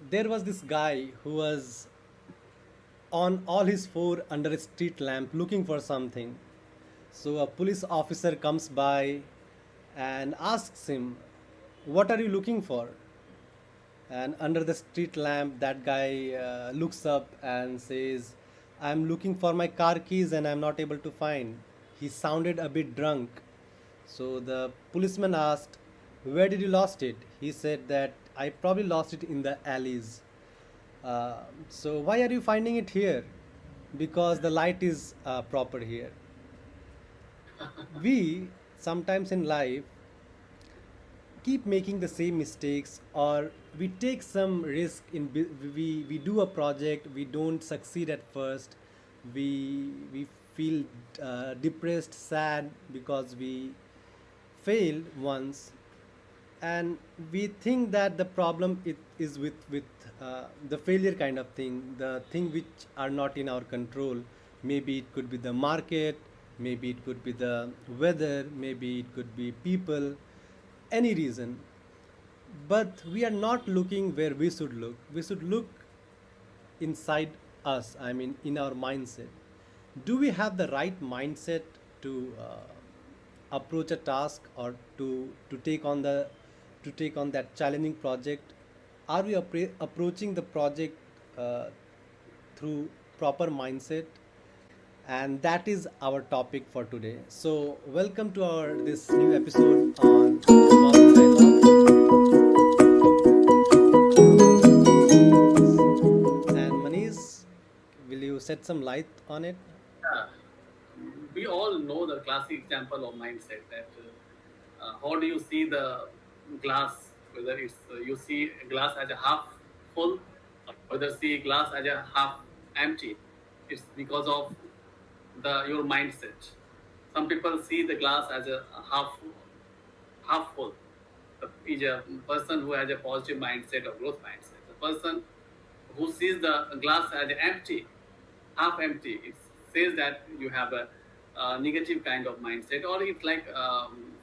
There was this guy who was on all his four under a street lamp looking for something. So a police officer comes by and asks him, "What are you looking for?" And under the street lamp, that guy looks up and says, "I'm looking for my car keys and I'm not able to find." He sounded a bit drunk. So the policeman asked, "Where did you lost it?" He said that I probably lost it in the alleys. So why are you finding it here? Because the light is proper here. We sometimes in life keep making the same mistakes, or we take some risk in we do a project, we don't succeed at first, we feel depressed, sad because we failed once, and we think that the problem it is with the failure kind of thing, the thing which are not in our control. Maybe it could be the market, maybe it could be the weather, maybe it could be people, any reason. But we are not looking where we should look. We should look inside us, I mean, in our mindset. Do we have the right mindset to approach a task, or to take on the to take on that challenging project? Are we approaching the project uh, through proper mindset? And that is our topic for today. So welcome to our this new episode on Small Dialogue. And Manish, will you shed some light on it? Yeah, we all know the classic example of mindset that how do you see the glass, whether it's you see a glass as a half full or whether see glass as a half empty. It's because of the your mindset. Some people see the glass as a half full. Is a person who has a positive mindset or growth mindset. The person who sees the glass as empty, half empty, it says that you have a negative kind of mindset, or it's like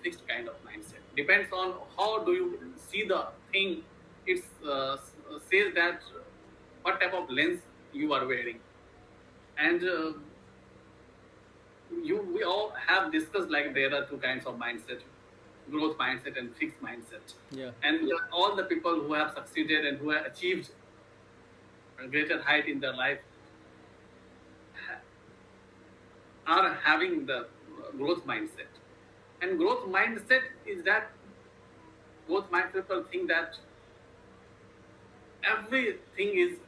fixed kind of mindset. Depends on how do you see the thing. It says that what type of lens you are wearing, and you we all have discussed like there are two kinds of mindset: growth mindset and fixed mindset. Yeah. And all the people who have succeeded and who have achieved a greater height in their life are having the growth mindset. And growth mindset is that both mind people think that everything is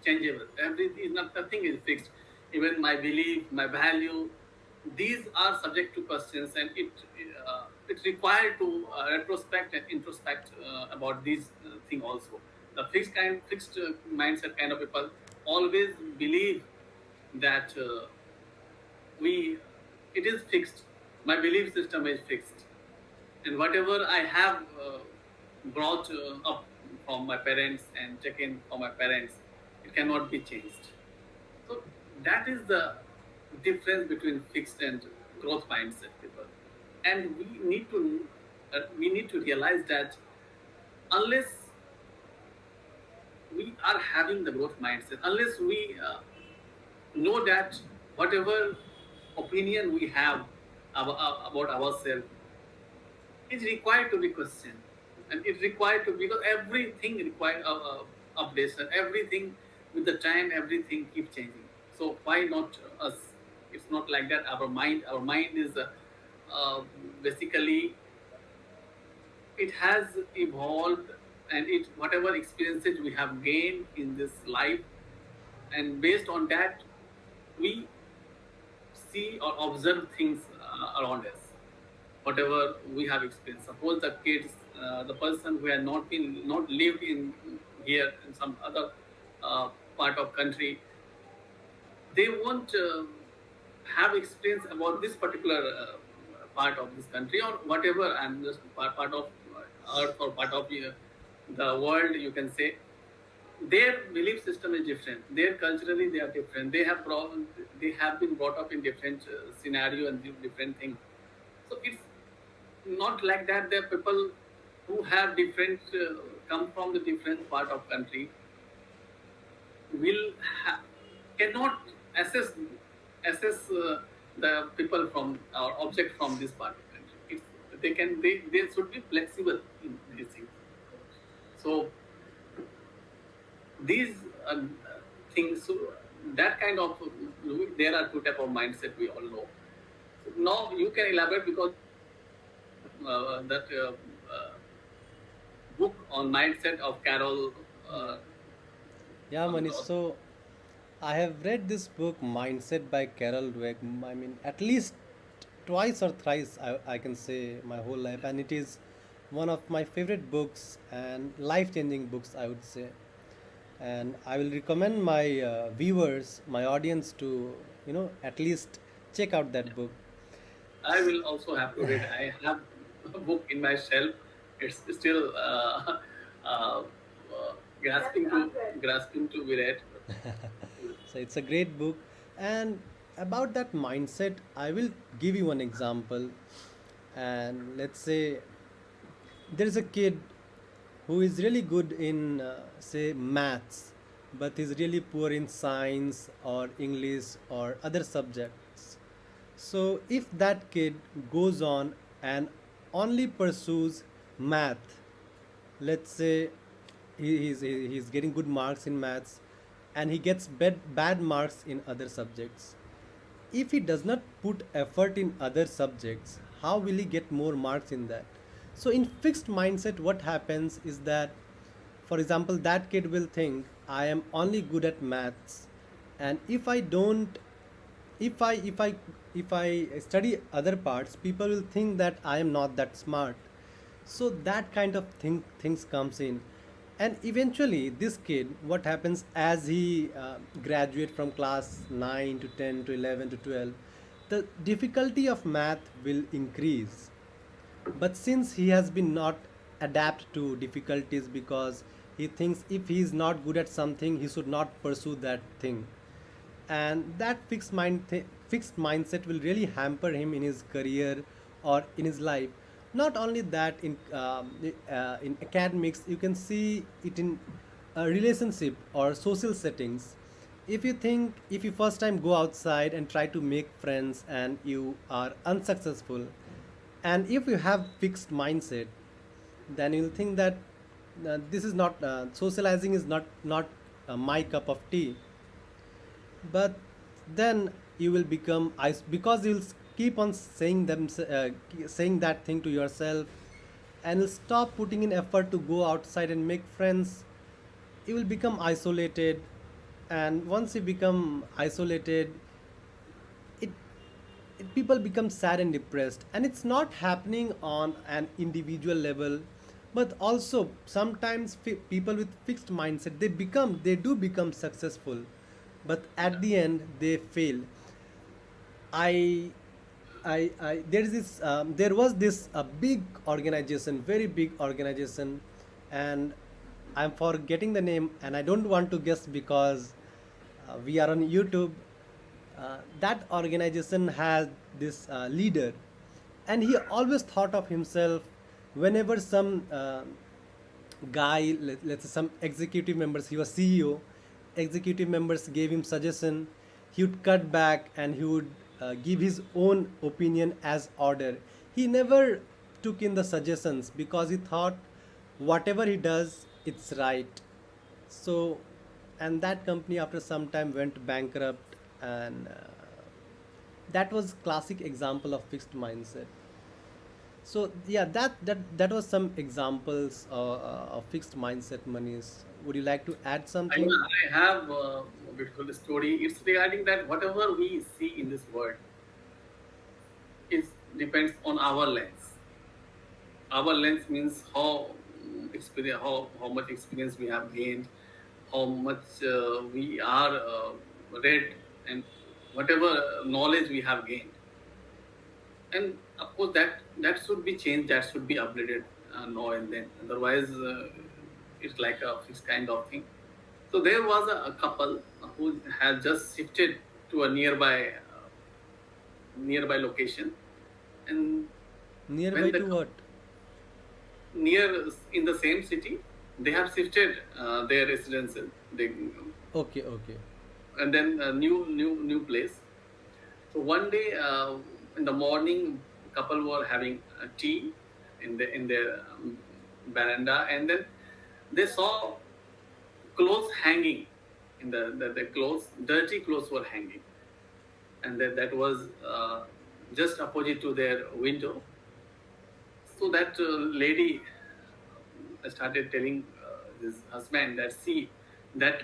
changeable. Everything is not, nothing is fixed. Even my belief, my value, these are subject to questions, and it's required to retrospect and introspect about these thing also. The fixed mindset kind of people always believe that we it is fixed. My belief system is fixed, and whatever I have brought up from my parents and taken from my parents, it cannot be changed. So that is the difference between fixed and growth mindset people. And we need to realize that unless we are having the growth mindset, unless we know that whatever opinion we have about ourselves is required to be questioned, and it's required to, because everything require updates, and everything with the time everything keep changing. So why not us? It's not like that. Our mind is uh, basically it has evolved, and it whatever experiences we have gained in this life, and based on that we see or observe things around us, whatever we have experienced. Suppose the kids, the person who had not lived in here in some other uh, part of country, they won't have experience about this particular part of this country or whatever, and just part of earth or part of the world, you can say. Their belief system is different, their culturally they are different, they have been brought up in different scenario and different things. So it's not like that. There are people who have different come from the different part of country will cannot assess the people from or object from this part of country. They should be flexible in these things. So these things, so that kind of there are two type of mindset we all know. So now you can elaborate because you have that book on mindset of Carol. Yeah. Yeah, Manish. Dawes. So I have read this book, Mindset by Carol Dweck. I mean, at least twice or thrice, I can say, my whole life. And it is one of my favorite books and life changing books, I would say. And I will recommend my viewers, my audience to, at least check out that book. I will also have to read. I have a book in my shelf. It's still uh, grasping to be read. So it's a great book. And about that mindset, I will give you one example. And let's say there is a kid who is really good in, say, maths, but is really poor in science or English or other subjects. So if that kid goes on and only pursues math, let's say he's getting good marks in maths and he gets bad marks in other subjects, if he does not put effort in other subjects, how will he get more marks in that? So in fixed mindset, what happens is that, for example, that kid will think, I am only good at maths, and if I study other parts, people will think that I am not that smart. So that kind of things comes in. And eventually this kid, what happens as he graduate from class 9 to 10 to 11 to 12, the difficulty of math will increase. But since he has been not adapt to difficulties, because he thinks if he is not good at something, he should not pursue that thing. And that fixed mindset will really hamper him in his career or in his life. Not only that, in academics, you can see it in a relationship or social settings. If you first time go outside and try to make friends and you are unsuccessful, and if you have fixed mindset, then you'll think that this is not socializing is not my cup of tea. But then you will become because you'll keep on saying that thing to yourself, and you'll stop putting in effort to go outside and make friends. You will become isolated, and once you become isolated, it, people become sad and depressed. And it's not happening on an individual level, but also sometimes people with fixed mindset, they do become successful, but at the end they fail. I i i there is this um, there was this a big organization, very big organization, and I'm forgetting the name and I don't want to guess because we are on YouTube. That organization has this leader, and he always thought of himself. Whenever some guy, let's say some executive members, he was CEO, executive members gave him suggestion, he would cut back and he would give his own opinion as order. He never took in the suggestions because he thought whatever he does, it's right. So, and that company after some time went bankrupt, and that was classic example of fixed mindset. So yeah, that was some examples of fixed mindset, Manish. Would you like to add something? I have a beautiful story. It's regarding that whatever we see in this world is depends on our lens. Our lens means how much experience we have gained, how much we are read, and whatever knowledge we have gained. And of course that should be changed, that should be updated now and then. Otherwise, it's like a fixed kind of thing. So there was a couple who had just shifted to a nearby location, and Nearby when to what? near in the same city, they have shifted their residences. They Okay, okay. and then a new place. So one day in the morning, couple were having tea in their veranda, and then they saw clothes hanging in the clothes, dirty clothes were hanging, and that was just opposite to their window. So that lady started telling his husband that, see, that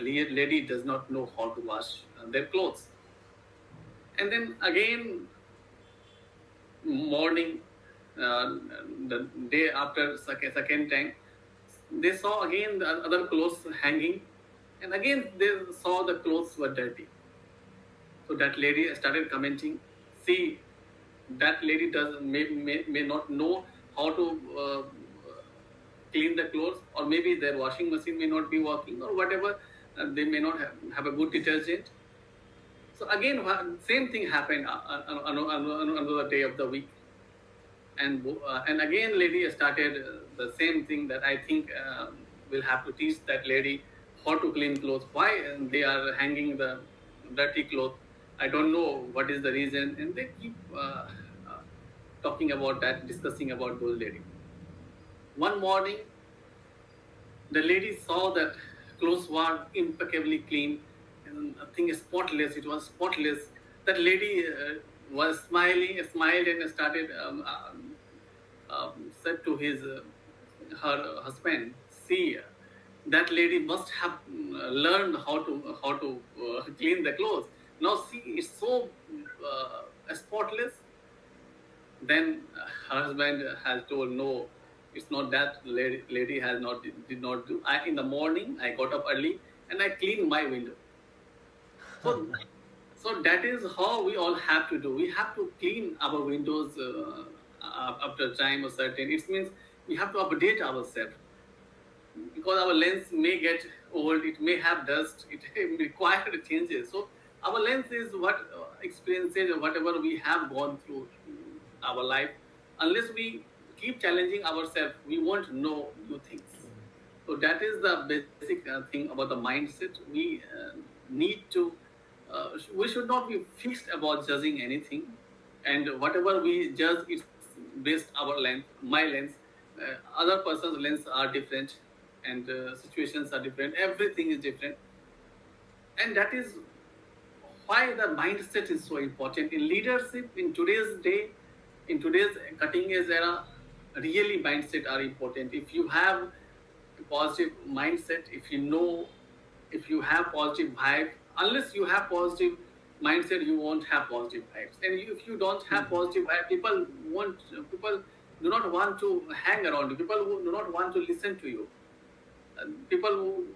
lady does not know how to wash their clothes. And then again, morning, uh, the day after, second time, they saw again the other clothes hanging, and again they saw the clothes were dirty. So that lady started commenting, see, that lady does may not know how to clean the clothes, or maybe their washing machine may not be working, or whatever, they may not have a good detergent. So again, same thing happened on another day of the week, and again lady started the same thing, that I think we'll have to teach that lady how to clean clothes. Why they are hanging the dirty clothes? I don't know what is the reason, and they keep talking about that, discussing about those lady. One morning, the lady saw that clothes were impeccably clean, and I think spotless. It was spotless. That lady was smiling, smiled, and started said to his her husband, "See, that lady must have learned how to clean the clothes. Now see, it's so spotless." Then her husband has told, no, it's not that. Lady has not did not do. In the morning I got up early and I cleaned my window. So so that is how we all have to do. We have to clean our windows after time or certain. It means we have to update ourselves, because our lens may get old, it may have dust, it may require changes. So our lens is what experiences or whatever we have gone through our life. Unless we keep challenging ourselves, we won't know new things. So that is the basic thing about the mindset. We need to, we should not be fixed about judging anything, and whatever we judge, it's based our lens, my lens. Other person's lens are different, and situations are different. Everything is different, and that is why the mindset is so important in leadership in today's day, in today's cutting edge era. Really, mindset are important. If you have a positive mindset, if you know, if you have positive vibe, unless you have positive mindset, you won't have positive vibes. And if you don't have positive vibe, people do not want to hang around you. People who do not want to listen to you, people who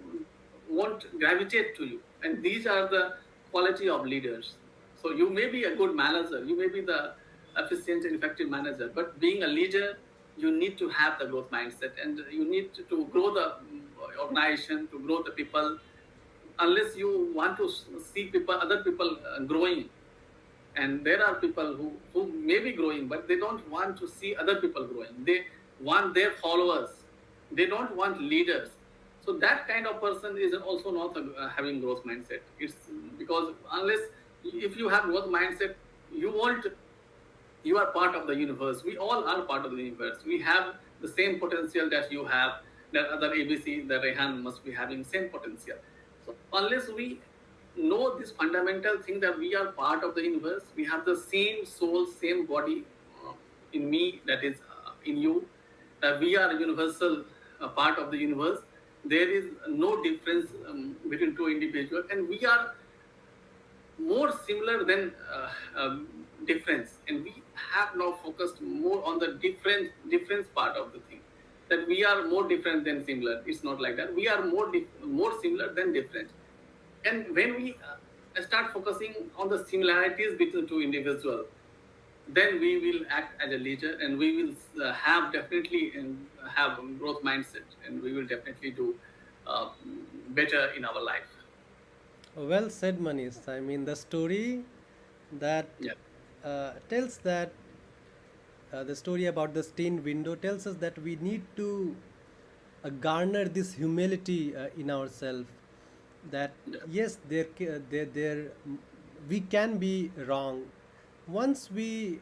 won't gravitate to you, and these are the quality of leaders. So you may be a good manager, you may be the efficient and effective manager, but being a leader, you need to have the growth mindset, and you need to grow the organization, to grow the people. Unless you want to see people, other people growing, and there are people who may be growing, but they don't want to see other people growing. They want their followers, they don't want leaders. So that kind of person is also not having growth mindset. It's because unless, if you have growth mindset, you won't, you are part of the universe. We all are part of the universe. We have the same potential that you have, that other ABC, the Rehan must be having same potential. So unless we know this fundamental thing, that we are part of the universe, we have the same soul, same body uh, in me, that is in you, that we are a universal part of the universe. There is no difference between two individuals, and we are more similar than difference. And we have now focused more on the difference part of the thing, that we are more different than similar. It's not like that. We are more similar than different. And when we start focusing on the similarities between two individuals, then we will act as a leader, and we will have definitely have a growth mindset, and we will definitely do uh, better in our life. Well said, Manish. I mean, the story that Yeah. tells that the story about the stained window tells us that we need to garner this humility in ourselves, that Yeah. yes, we can be wrong. Once we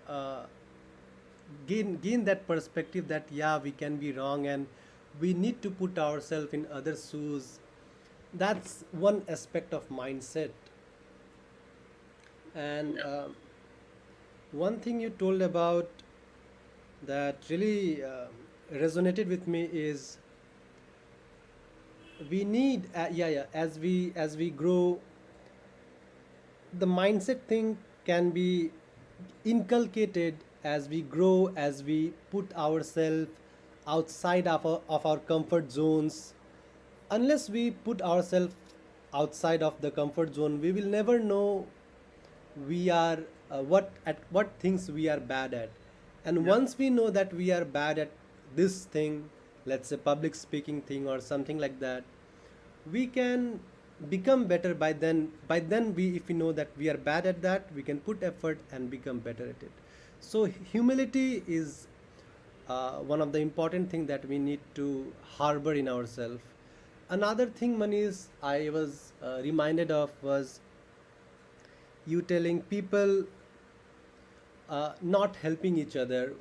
uh, gain that perspective that yeah, we can be wrong, and we need to put ourselves in other shoes, that's one aspect of mindset. And Yeah. one thing you told about that really resonated with me is we need as we grow, the mindset thing can be inculcated as we grow, as we put ourselves outside of our comfort zones. Unless we put ourselves outside of the comfort zone, we will never know we are what things we are bad at. And Yeah. once we know that we are bad at this thing, let's say public speaking thing or something like that, we can become better. By then we, if we know that we are bad at that, we can put effort and become better at it. So humility is one of the important thing that we need to harbor in ourselves. Another thing, Manish, I was reminded of was you telling people not helping each other,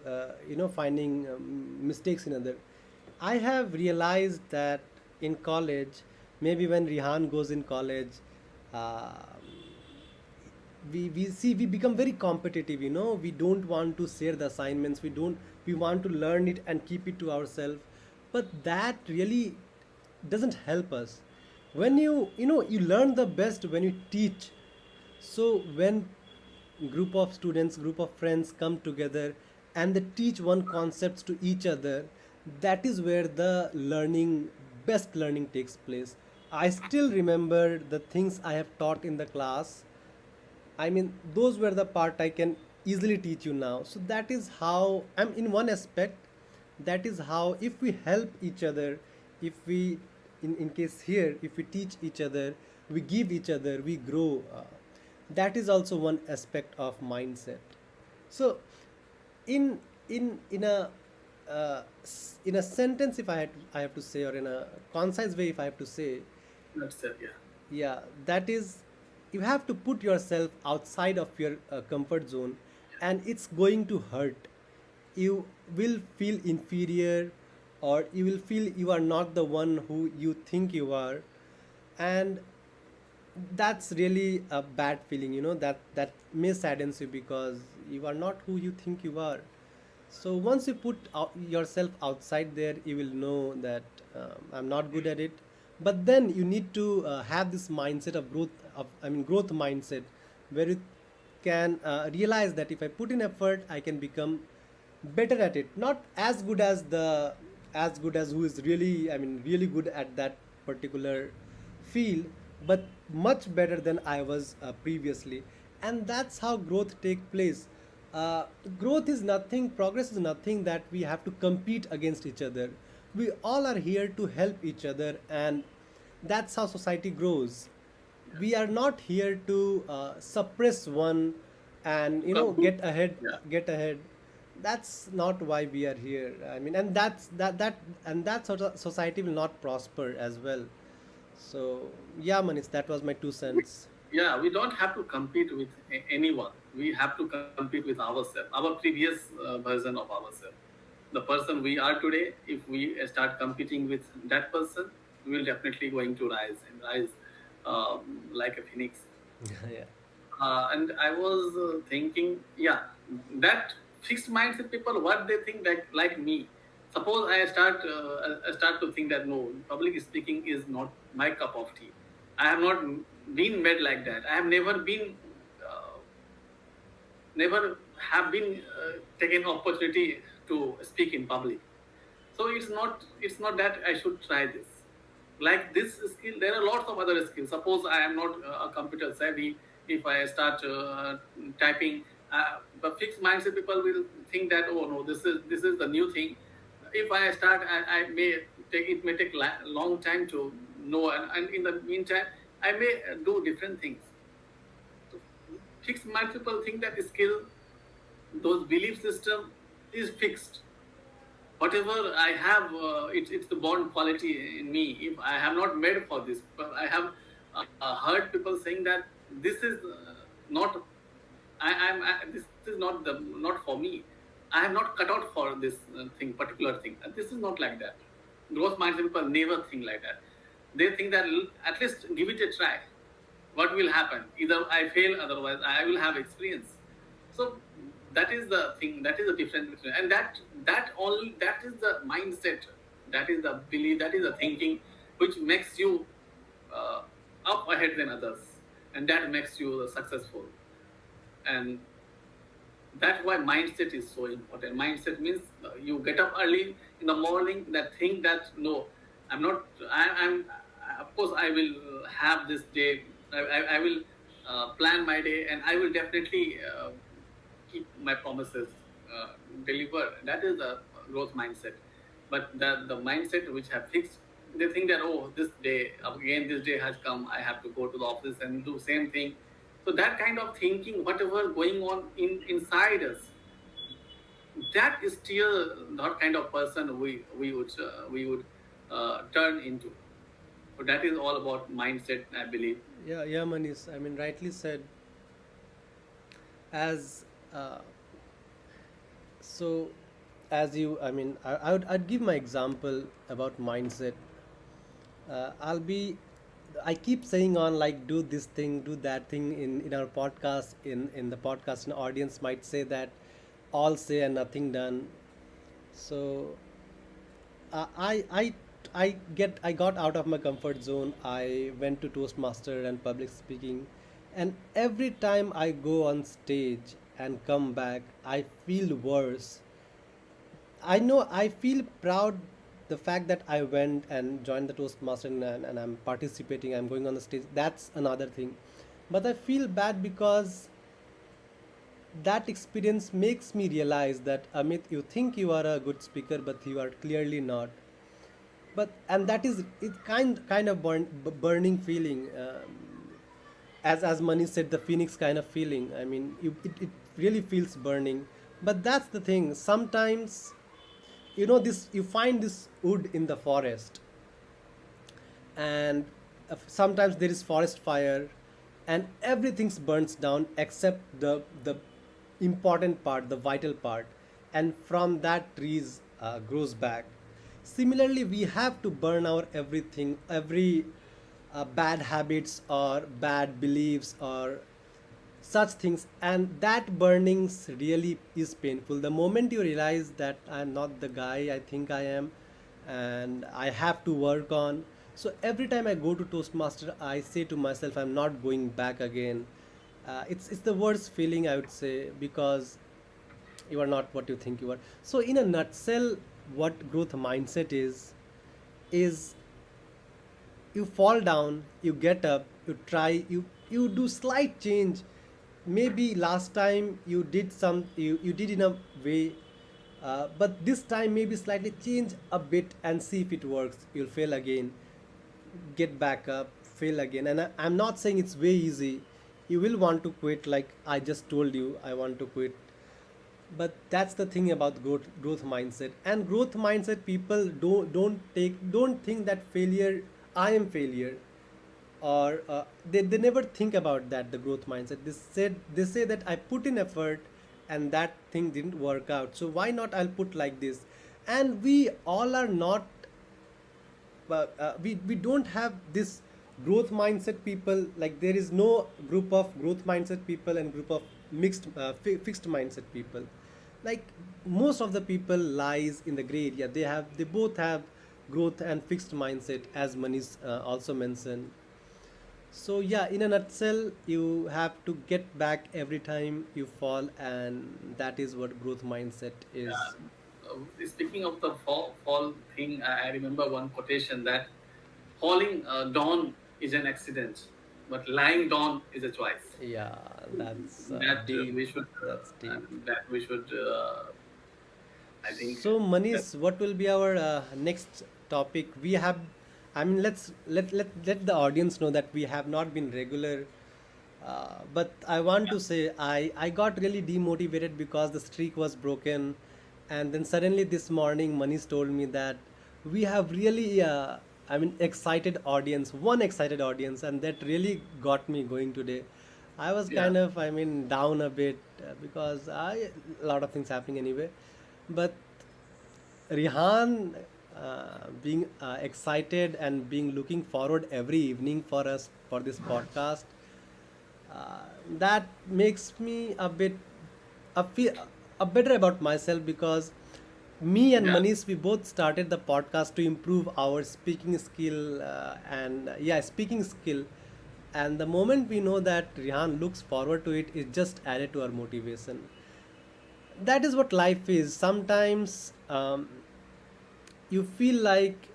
finding mistakes in other. I have realized that in college, maybe when Rihan goes in college, uh, we see we become very competitive. We don't want to share the assignments. We want to learn it and keep it to ourselves. But that really doesn't help us. When you learn the best when you teach. So when group of students, group of friends come together and they teach one concepts to each other, that is where the best learning takes place. I still remember the things I have taught in the class. I mean, those were the part I can easily teach you now. So that is how I'm in one aspect. That is how, if we help each other, if we, in case here, if we teach each other, we give each other, we grow. That is also one aspect of mindset. So, in in a in a sentence, if I have to say, or in a concise way, if I have to say, That's it. Yeah. yeah, that is, you have to put yourself outside of your comfort zone, and it's going to hurt. You will feel inferior, or you will feel you are not the one who you think you are. And that's really a bad feeling, that may saddens you because you are not who you think you are. So once you put yourself outside there, you will know that I'm not good at it. But then you need to have this mindset of growth mindset, where you can realize that if I put in effort, I can become better at it. Not as good as who is really, really good at that particular field, but much better than I was previously. And that's how growth take place. Growth is nothing, progress is nothing that we have to compete against each other. We all are here to help each other, and that's how society grows. We are not here to suppress one and Compete. Yeah. get ahead. That's not why we are here. I mean, and that sort of society will not prosper as well. So yeah, Manish, that was my 2 cents. Yeah, we don't have to compete with anyone. We have to compete with ourselves, our previous version of ourselves. The person we are today, if we start competing with that person, we will definitely going to rise and rise like a phoenix. Yeah. And I was thinking, yeah, that fixed mindset people, what they think like me. Suppose I start to think that no, public speaking is not my cup of tea. I have not been made like that. I have uh, never have been taken opportunity to speak in public. So it's not that I should try this. Like this skill, there are lots of other skills. Suppose I am not a computer savvy. If I start typing, the fixed mindset people will think that, oh no, this is the new thing. If I start, I may take it may take long time to know, and in the meantime I may do different things. So fixed mindset people think that skill, those belief system is fixed whatever I have, it's the born quality in me. If I have not made for this, but I have heard people saying that this is not. This is not the not for me. I have not cut out for this particular thing. This is not like that. Growth mindset people never think like that. They think that at least give it a try. What will happen? Either I fail, otherwise I will have experience. So that is the thing. That is the difference between, and that is the mindset. That is the belief. That is the thinking, which makes you uh, up ahead than others, and that makes you successful. And that's why mindset is so important. Mindset means you get up early in the morning, that think that no, I'm not, I'm of course I will have this day. I will plan my day, and I will definitely keep my promises, uh, deliver. That is the growth mindset. But the mindset which have fixed, they think that, oh, this day again, this day has come, I have to go to the office and do same thing. So that kind of thinking, whatever going on inside us, that is still not kind of person we would turn into. So that is all about mindset, I believe. Yeah, yeah, Manish. I mean, rightly said. As uh, so, as you, I mean, I'd give my example about mindset. I'll be, I keep saying on like do this thing, do that thing in our podcast, in the podcast, and audience might say that all say and nothing done. So uh, I I I got out of my comfort zone. I went to Toastmaster and public speaking, and every time I go on stage and come back, I feel worse. I know I feel proud the fact that I went and joined the Toastmaster, and I'm participating, I'm going on the stage. That's another thing. But I feel bad because that experience makes me realize that Amit, you think you are a good speaker, but you are clearly not. But and that is it kind of burning feeling. As Mani said, the phoenix kind of feeling. I mean, it really feels burning. But that's the thing. Sometimes this you find this wood in the forest, and sometimes there is forest fire, and everything burns down except the important part, the vital part, and from that trees grows back. Similarly, we have to burn our everything, every bad habits or bad beliefs or such things, and that burnings really is painful. The moment you realize that I'm not the guy I think I am, and I have to work on. So every time I go to Toastmaster, I say to myself, I'm not going back again. It's the worst feeling, I would say, because you are not what you think you are. So in a nutshell, what growth mindset is you fall down, you get up, you try, you do slight change. Maybe last time you did in a way, but this time maybe slightly change a bit and see if it works. You'll fail again, get back up, fail again. And I'm not saying it's way easy. You will want to quit, like I just told you I want to quit. But that's the thing about growth mindset. And growth mindset people don't think that failure, I am failure, or they never think about that. The growth mindset, they say that I put in effort and that thing didn't work out, so why not I'll put like this. And we all are not, we don't have this growth mindset people. Like there is no group of growth mindset people and group of fixed mindset people. Like most of the people lies in the gray area. They both have growth and fixed mindset, as Manish also mentioned. So yeah, in a nutshell, you have to get back every time you fall, and that is what growth mindset is. Speaking of the fall thing, I remember one quotation that falling down is an accident, but lying down is a choice. Yeah, that's That deep. we should, That's deep. that we should, I think, So, that, Manish, what will be our next topic? We have, I mean, let the audience know that we have not been regular. But I want to say I got really demotivated because the streak was broken, And then suddenly this morning, Manish told me that we have really, excited audience, one excited audience, and that really got me going today. I was Yeah, kind of, down a bit because a lot of things happening anyway. But Rihan being excited and being looking forward every evening for us for this podcast, that makes me a, feel, a better about myself because me and yeah. Manish we both started the podcast to improve our speaking skill and yeah speaking skill, and the moment we know that Rihan looks forward to it, it just added to our motivation. That is what life is sometimes. You feel like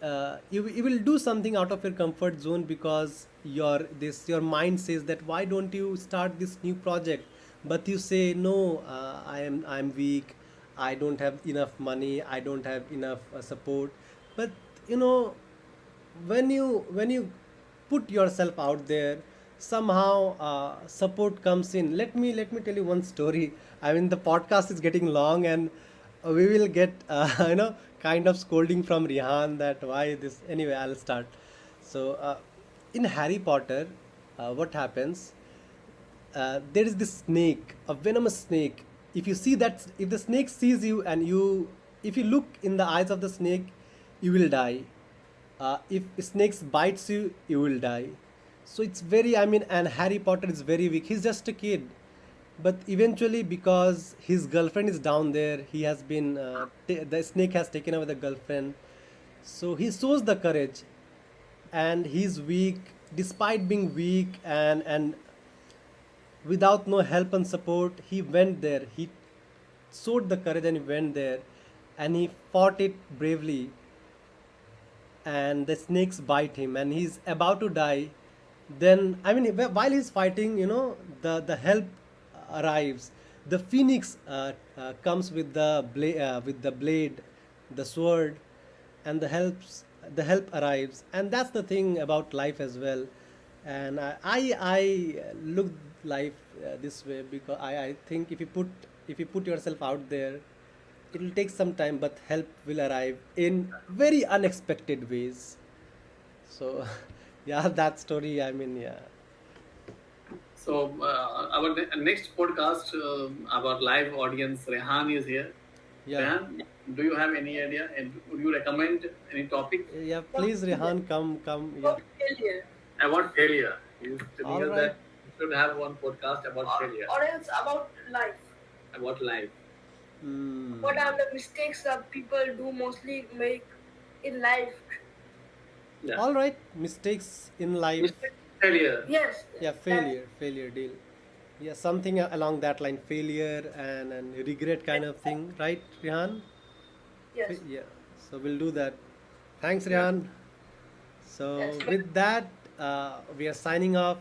you will do something out of your comfort zone because your mind says that why don't you start this new project, but you say no, I'm weak, I don't have enough money, I don't have enough support. But you know, when you put yourself out there, somehow support comes in. Let me tell you one story. The podcast is getting long, and we will get kind of scolding from Rihan that why this. Anyway, I'll start. So in Harry Potter, what happens, there is this snake, a venomous snake. If you see that, if the snake sees you and if you look in the eyes of the snake, you will die. If snakes bites you, you will die. So it's very, and Harry Potter is very weak. He's just a kid, but eventually, because his girlfriend is down there, he has been the snake has taken away the girlfriend. So he shows the courage, and he's weak. Despite being weak and without no help and support, he went there. He showed the courage and he went there, and he fought it bravely. And the snakes bite him, and he's about to die. Then, while he's fighting, the help arrives. The phoenix comes with with the blade, the sword, and the help arrives. And that's the thing about life as well. And I look life this way because I think if you put yourself out there, it will take some time, but help will arrive in very unexpected ways. So, yeah, that story. Yeah, So our next podcast, our live audience, Rehan is here. yeah, Rehan, do you have any idea? And would you recommend any topic yeah. About Please, failure. Rehan, come. Yeah, About failure. about failure? He's telling all us right. that we should have one podcast about failure, Or else about life. about life. Hmm. What are the mistakes that people do mostly make in life? Yeah, All right. Mistakes in life. mistake, failure. Yes, Yeah, that failure deal. Yeah, something along that line. Failure and regret kind of thing, right, Rehan? yes, Yeah. So we'll do that. Thanks, Yeah. Rehan. yes. So with that, we are signing off.